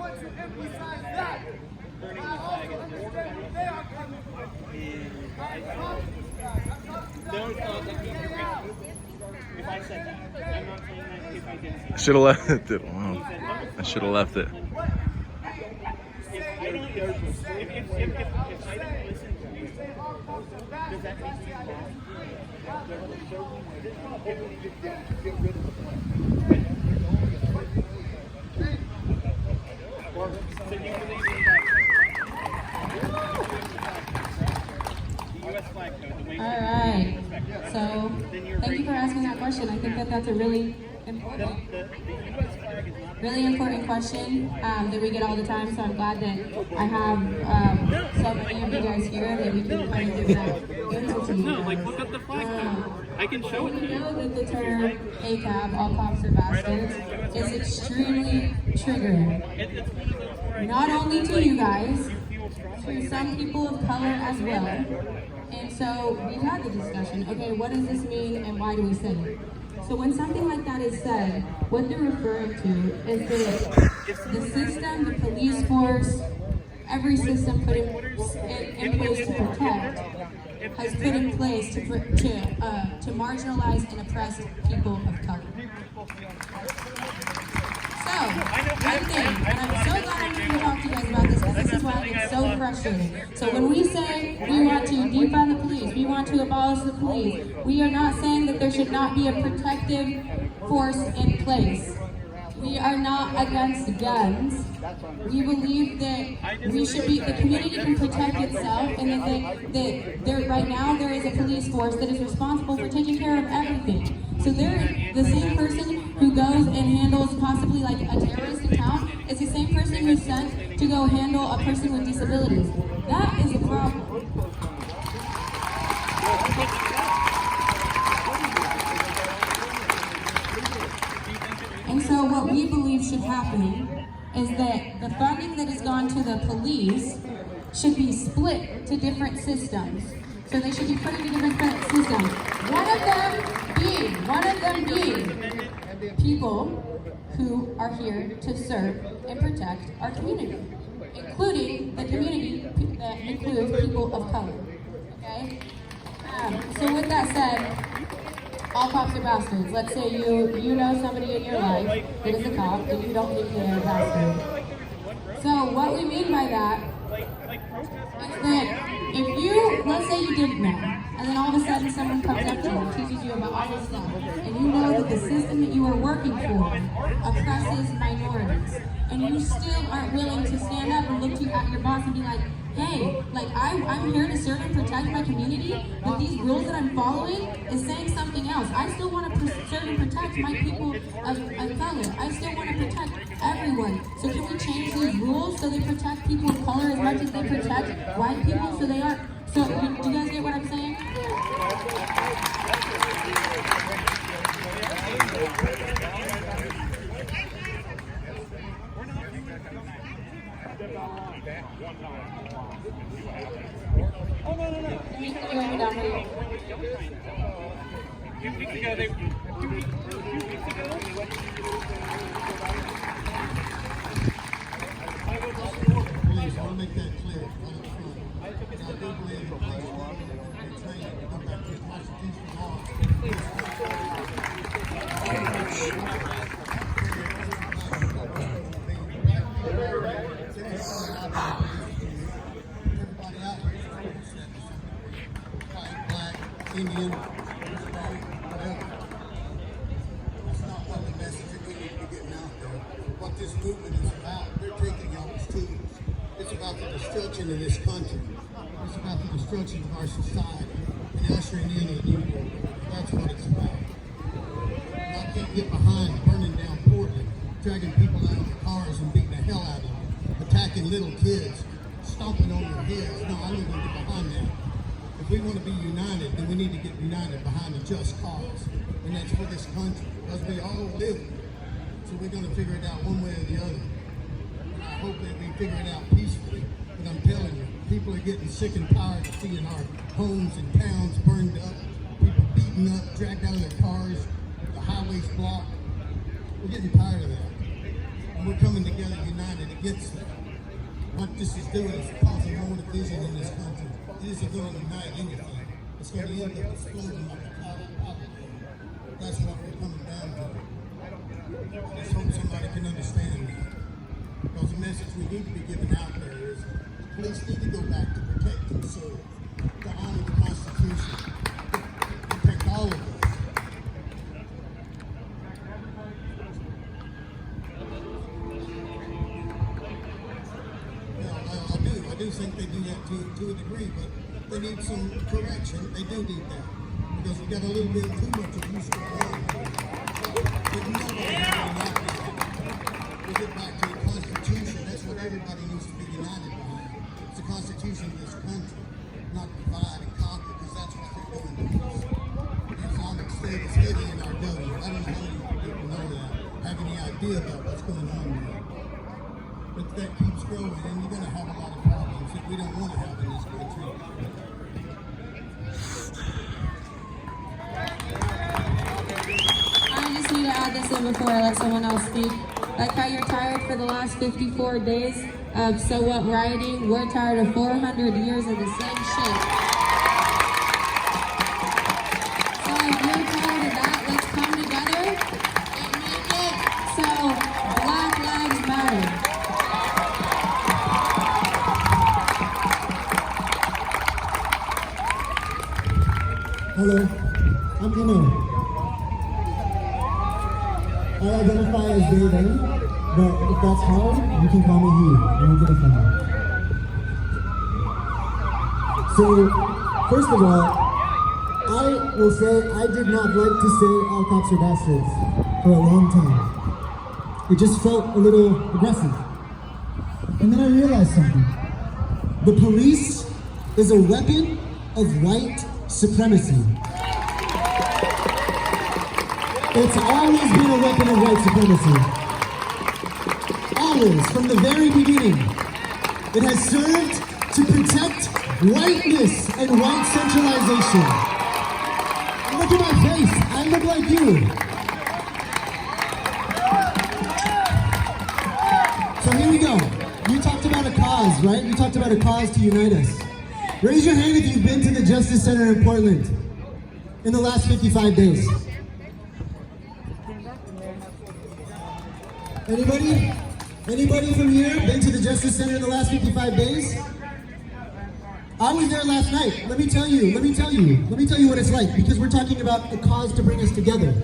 want to emphasize that. I also understand where they are coming from. I'm talking to you guys. I'm talking to you guys. If I said that, I'm not saying that if I didn't say I should have left it. Wow. I should have left it. if I don't listen to you, does that make you wrong? So you believe in that? The U.S. flag code, the way All right. So, thank you for asking that question. I think that that's a really important question that we get all the time. So I'm glad that I have so many of you guys here that we can kind of give that answer to you. No, like look up the flag code. I can show it to We you. know that the term ACAB, all cops are bastards, is extremely triggering. Not only to you guys, to some people of color as well. And so we've had the discussion, okay, what does this mean and why do we say it? So when something like that is said, what they're referring to is that the system, the police force, every system put in place to protect, has put in place to marginalize and oppress people of color. So, one thing, and I'm so glad I'm here to talk to you guys about this because this is why I get so frustrated. So when we say we want to defund the police, we want to abolish the police, we are not saying that there should not be a protective force in place. We are not against guns. We believe that we should be, the community can protect itself, and that right now there is a police force that is responsible for taking care of everything. So the same person who goes and handles possibly like a terrorist account is the same person who's sent to go handle a person with disabilities. That is a problem. And so what we believe should happen is that the funding that has gone to the police should be split to different systems. So they should be put into different systems. One of them being people who are here to serve and protect our community, including the community that includes people of color. Okay? So with that said, all cops are bastards. Let's say you know somebody in your life that is a cop and you don't think they're a bastard. So what we mean by that is that if you, let's say you didn't know, and then all of a sudden someone comes up to you and teaches you about all this stuff, and you know that the system that you are working for oppresses minorities, and you still aren't willing to stand up and look at your boss and be like, hey, like I'm here to serve and protect my community, but these rules that I'm following is saying something else. I still want to serve and protect my people of color. I still want to protect everyone. So can we change these rules so they protect people of color as much as they protect white people so they aren't? So do you guys get what I'm saying? Oh, no. Let me write it down for you. 2 weeks ago, 2 weeks ago. Please, I want to make that clear right up front. I do believe that police and training to come back to the constitutional law. Everybody out here is white, black, Indian, Hispanic, whatever. That's not what the message that we need to be getting out there. What this movement is about, they're taking y'all's tools. It's about the destruction of this country. It's about the destruction of our society and ushering in a new world. That's what it's about. Y'all can't get behind burning down Portland, dragging people out of their cars and beating the hell out of them, attacking little kids, stomping on their heads. No, I don't want to get behind that. If we want to be united, then we need to get united behind a just cause. And that's for this country, because we all live with it. So we're going to figure it out one way or the other. And I hope that we figure it out peacefully. But I'm telling you, people are getting sick and tired of seeing our homes and towns burned up, people beaten up, dragged out of their cars, the highways blocked. We're getting tired of that. And we're coming together united against that. What this is doing is causing more division in this country. It isn't going to unite anything. It's going to end up exploding like a cotton poppy. That's what we're coming down to. Let's hope somebody can understand that. Because the message we need to be giving out there is the police need to go back to protect and serve, to honor the Constitution, to protect all of us. I do think they do that to a degree, but they need some correction. They do need that. Because we got a little bit too much abuse going on. But nobody we get back to the Constitution. That's what everybody needs to be united behind. It's the Constitution of this country, not divide and conquer, because that's what they're doing to us. The Islamic State is hidden in our government. I don't know how many people know that, have any idea about what's going on there. But that keeps growing, and you're going to have a lot of problems that we don't want to have in this country. I just need to add this in before I let someone else speak. Like how you're tired for the last 54 days of so what rioting, we're tired of 400 years of the same shit. So if you're tired of that, let's come together and make it so Black Lives Matter. Hello, I'm Imo. I identify as they, them, but if that's hard, you can call me he, and we'll get it from you. So, first of all, I will say I did not like to say all cops are bastards for a long time. It just felt a little aggressive. And then I realized something. The police is a weapon of white supremacy. It's always been a weapon of white supremacy. Always, from the very beginning. It has served to protect whiteness and white centralization. And look at my face, I look like you. So here we go. You talked about a cause, right? You talked about a cause to unite us. Raise your hand if you've been to the Justice Center in Portland in the last 55 days. Anybody? Anybody from here been to the Justice Center in the last 55 days? I was there last night. Let me tell you what it's like, because we're talking about a cause to bring us together.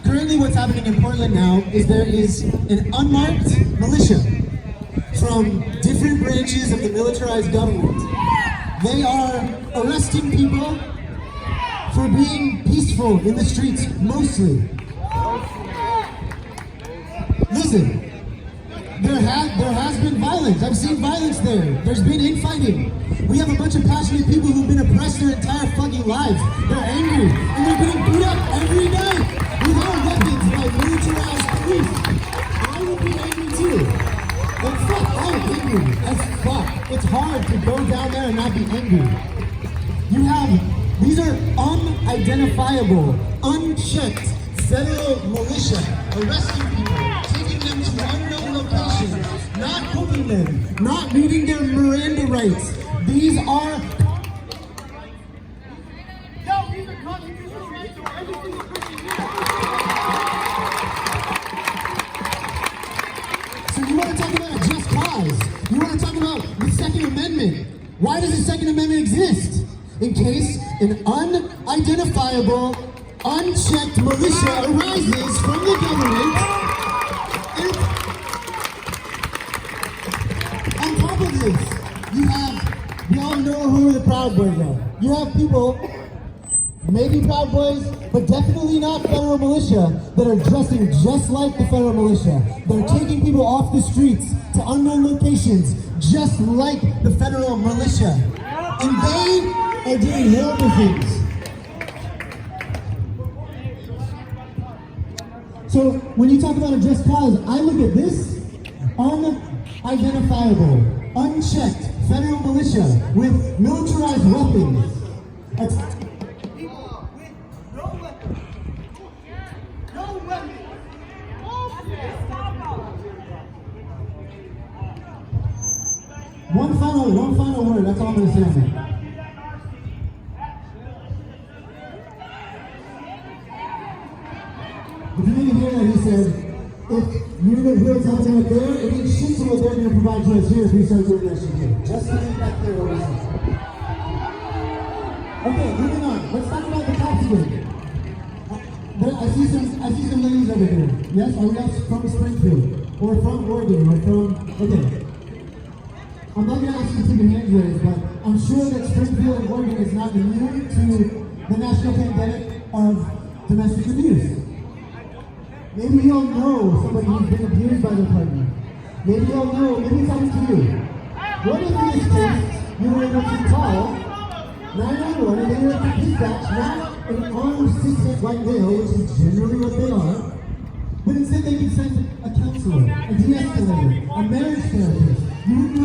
Currently what's happening in Portland now is there is an unmarked militia from different branches of the militarized government. They are arresting people for being peaceful in the streets, mostly. Listen, there has been violence. I've seen violence there. There's been infighting. We have a bunch of passionate people who've been oppressed their entire fucking lives. They're angry, and they're getting beat up every night without weapons by militarized police. I would be angry too. And fuck, I'm angry as fuck. It's hard to go down there and not be angry. These are unidentifiable, unchecked federal militia arresting people, taking them to unknown locations, not hooking them, not meeting their Miranda rights. These are... So you want to talk about a just cause? You want to talk about the Second Amendment? Why does the Second Amendment exist? In case an unidentifiable, unchecked militia arises from the government. And on top of this, we all know who the Proud Boys are. You have people, maybe Proud Boys, but definitely not federal militia, that are dressing just like the federal militia. They're taking people off the streets to unknown locations, just like the federal militia. And they are doing horrible things. So when you talk about a just cause, I look at this unidentifiable, unchecked federal militia with militarized weapons. One final word. That's all I'm gonna say on that. If you didn't hear that, he said, if you're gonna build something out there, it ain't shit to what they're gonna provide to us here if we start doing that shit here. Just to make that clear what he said. Okay, moving on. Let's talk about the cops again. I see some ladies over here. Yes, are you guys from Springfield? Or from Oregon? Or from, okay. I'm not gonna ask you to keep your hands raised, but I'm sure that Springfield and Oregon is not immune to the national pandemic of domestic abuse. Maybe you all know somebody who's been abused by their partner. Maybe you all know, maybe it's happened to you. What if in this case, you were able to call 911 and they were able to dispatch not an armed six-foot white male, which is generally what they are, but instead they could send a counselor, a de-escalator, a marriage therapist. You would be